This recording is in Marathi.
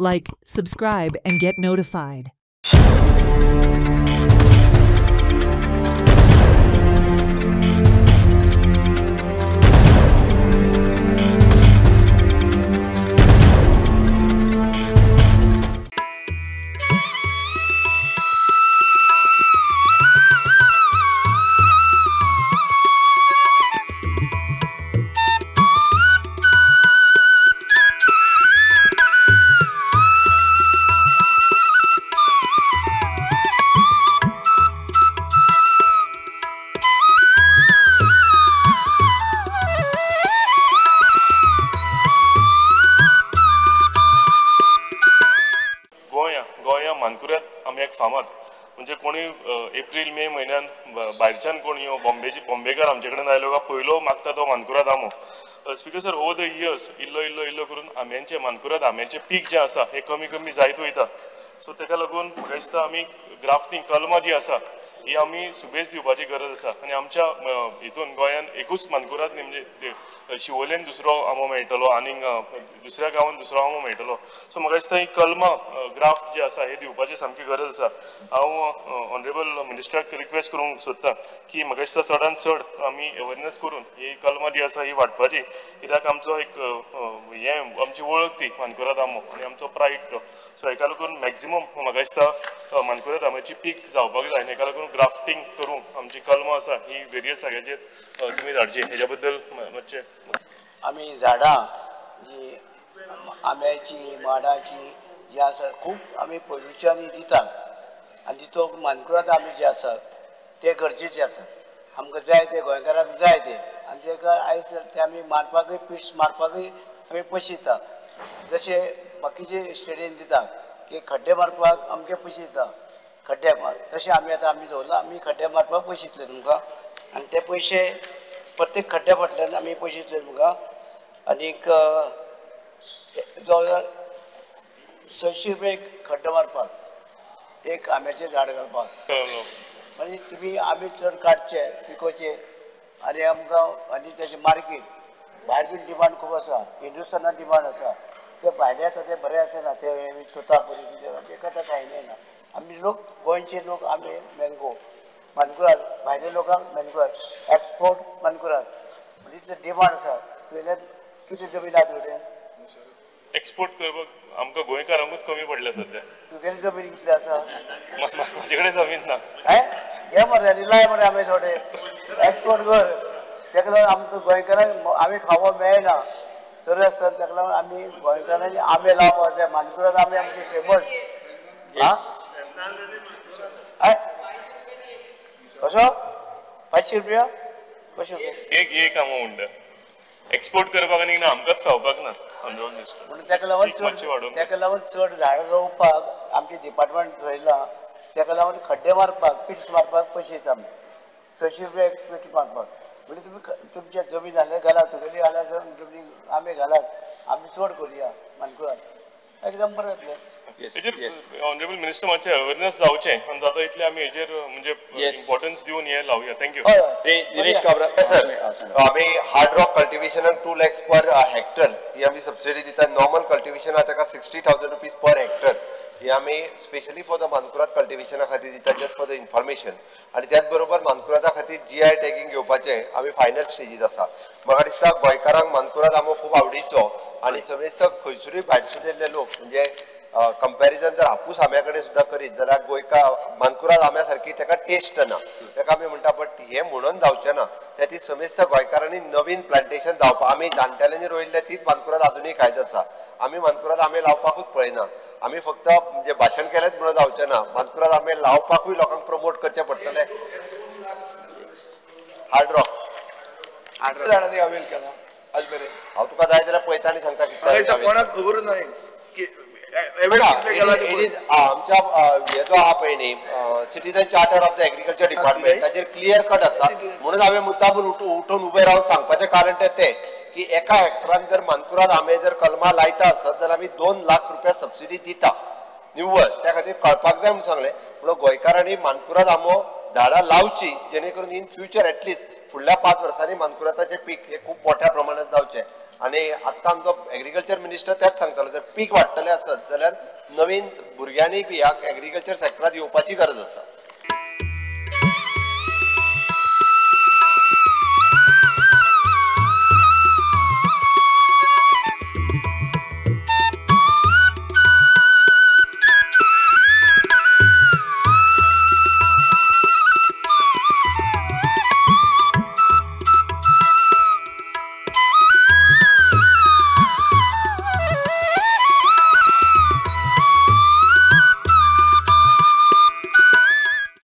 Like, subscribe, and get notified. गोंया मानकुराद आमी एक फामाद म्हणजे कोणी एप्रिल मे म्हयन्यान भायरच्यान कोण यो बॉम्बेकार आमचे कडेन आयलो काय पयलो मागता तो मानकुराद आंबो. Speaker sir over the years इल्लो करून आंब्याचे मानकुराद आंब्याचे पीक जे आसा हे कमी कमी जायत वयता. सो ताका लागून म्हाका दिसता आमी ग्राफ्टिंग कलमां जी आसा ही आमी सुबेज दिवपाची गरज आसा. आनी आमच्या हितून गोंयान एकूच मानकुराद न्ही म्हणजे शिवोलेन दुसरो आंबो मेळटलो आनीक दुसऱ्या गांवांत दुसरो आंबो मेळटलो. सो म्हाका दिसता ही कलमां ग्राफ्ट जे आसा हे दिवपाची सामकी गरज आसा. हांव ऑनरेबल मिनिस्टराक रिक्वेस्ट करूंक सोदतां की म्हाका दिसता चडांत चड आमी अवेरनेस करून ही कलमां जी आसा ही वाडपाची. कित्याक आमचो एक हे आमची वळख ती मानकुराद आंबो आनी आमचो प्रायड तो. सो हेका लागून मॅक्झिमम म्हाका दिसता मानकुराद आंब्याची पीक जावपाक जाय. हेका लागून ग्राफ्टिंग करून आमची कलमां आसा ही वेरियस जाग्याचेर तुमी धाडची. हेच्या बद्दल मातशें आमी झाडां जी आंब्याची माडाची जी आसा खूब आमी पयलींच्यान दितात आनी तो मानकुराद आंबे जे आसात ते गरजेचे आसा. आमकां जाय ते गोंयकारांक जाय ते आनी ताका आयज ते आमी मारपाकूय पिट्स मारपाकूय आमी पयशे दिता. जशे बाकीचे स्टेडीन दितात की खड्डे मारपाक अमके पयशे दिता खड्डे मार तशें आमी आतां आमी दवरला आमी खड्डे मारपाक पयशे दितले तुमकां आनी ते पयशे प्रत्येक खड्ड्या फाटल्यान आमी पयशे दितले तुमकां. आनीक जवळ जवळ 600 रुपया एक खड्डो मारपाक एक आंब्याचें झाड घालपाक. म्हणजे तुमी आंबे चड काडचे पिकोवचे आनी आमकां आनी तेजे मार्केट भायर बीन डिमांड खूब आसा. हिंदुस्थानात डिमांड आसा. ते भायले येता ते बरें आसना ते तोतापुरी तेका तो खायना ना. आमी लोक गोंयचे लोक आंबे मँगो मानकुराद भायल्या लोकांक मानकुराद एक्सपोर्ट मानकुराद म्हणजे ते डिमांड आसा. तुवें कितें जमीन आहा तुवें एक्सपोर्ट करपाक आमकां गोंयकारांकूच कमी पडल्या सद्या. तुगेली जमीन कितली आसा? म्हाजे कडेन जमीन ना. घे मरे आनी लाय मरे आंबे थोडे एक्सपोर्ट कर. ताका लागून आमकां गोंयकारांक आंबे खावपाक मेळना तर आसता. ताका लागून आमी गोंयकारांनी आंबे लावपाक जाय. मानकुराद आंबे आमचे फेमस. कसो 500 रुपया कशें एक आंबो म्हणटा एक्सपोर्ट करपाक आनी आमकांच खावपाक ना. म्हणून ताका लागून चड झाडां रोवपाक आमचे डिपार्टमेंट थरयला. ताका लागून खड्डे मारपाक पिट्स मारपाक पयशे दिता आमी 600 रुपया एक पेटी मारपाक. म्हणजे तुमी तुमच्या जमीन जाल्यार घालात तुगेली जाल्यार जमीन आंबे घालात आमी चड करुया मानकुराद एकदम बरें जातलें. ऑनरेबल मिनिस्टर मातशें अवेरनेस जावचें आनी जाता इतलें आमी हेजेर म्हणजे इम्पॉर्टन्स दिवन हे लावया. थँक्यू. दिनेश काब्रा सर आमी हार्ड रॉक कल्टिवेशनाक 2 lakhs पर हेक्टर ही आमी सबसिडी दिता. नॉर्मल कल्टिवेशन आहा ताका 60,000 रुपीज पर हेक्टर ही आमी स्पेशली फॉर द मानकुराद कल्टिवेशना खातीर दिता जस्ट फॉर द इन्फॉर्मेशन. आनी त्याच बरोबर मानकुरादा खातीर GI टॅगिंग घेवपाचें आमी फायनल स्टेजीत आसा. म्हाका दिसता गोंयकारांक मानकुराद आंबो खूब आवडीचो आनी समेस्त खंयसरूय भायरसून येयल्ले लोक म्हणजे कंपॅरिजन जर हापूस आंब्या कडेन सुद्दां करीत जाल्यार मानकुराद आंब्या सारकी ताका टेस्ट ना. ताका आमी म्हणटा बट हे म्हणून जावचें ना. त्या ती समेस्त गोंयकारांनी नवीन प्लांटेशन जावपाक आमी जाणटेल्यांनी रोयिल्ले तीच मानकुराद अजुनूय खायत आसा. आमी मानकुराद आंबे लावपाकूच पळयना. आमी फक्त म्हणजे भाशण केलेंच म्हणून जावचें ना. मानकुराद आंबे लावपाकूय लोकांक प्रमोट करचें पडटलें. हार्ड रॉक झाडांनी अवेल केला आज मेरेन. हांव तुका जाय जाल्यार पळयता आनी सांगता कितें कोणाक खबर ना की आमच्या हे जो आहा पळय न्ही citizen charter of the agriculture department ताचेर क्लियर कट आसा. म्हणून हांवें मुद्दामून उठून उबें रावन सांगपाचें कारण तें की एका हेक्टरान जर मानकुराद आंबे जर कलमां लायता आसत जाल्यार आमी 2 लाख रुपया सबसिडी दिता निव्वळ. त्या खातीर कळपाक जाय म्हणून सांगलें. म्हणून गोंयकारांनी मानकुराद आंबो झाडां लावची जेणे करून इन फ्युचर एटलिस्ट फुडल्या 5 वर्सांनी मानकुरादाचें पीक हे खूब मोठ्या प्रमाणांत जावचें. आणि आत्ता आमचो एग्रीकल्चर मिनिस्टर त्याच सांगतालो जर पीक वाडटलें आसत जाल्यार नवीन भुरग्यांनी बी ह्या एग्रीकल्चर सेक्टरांत येवपाची गरज आसा.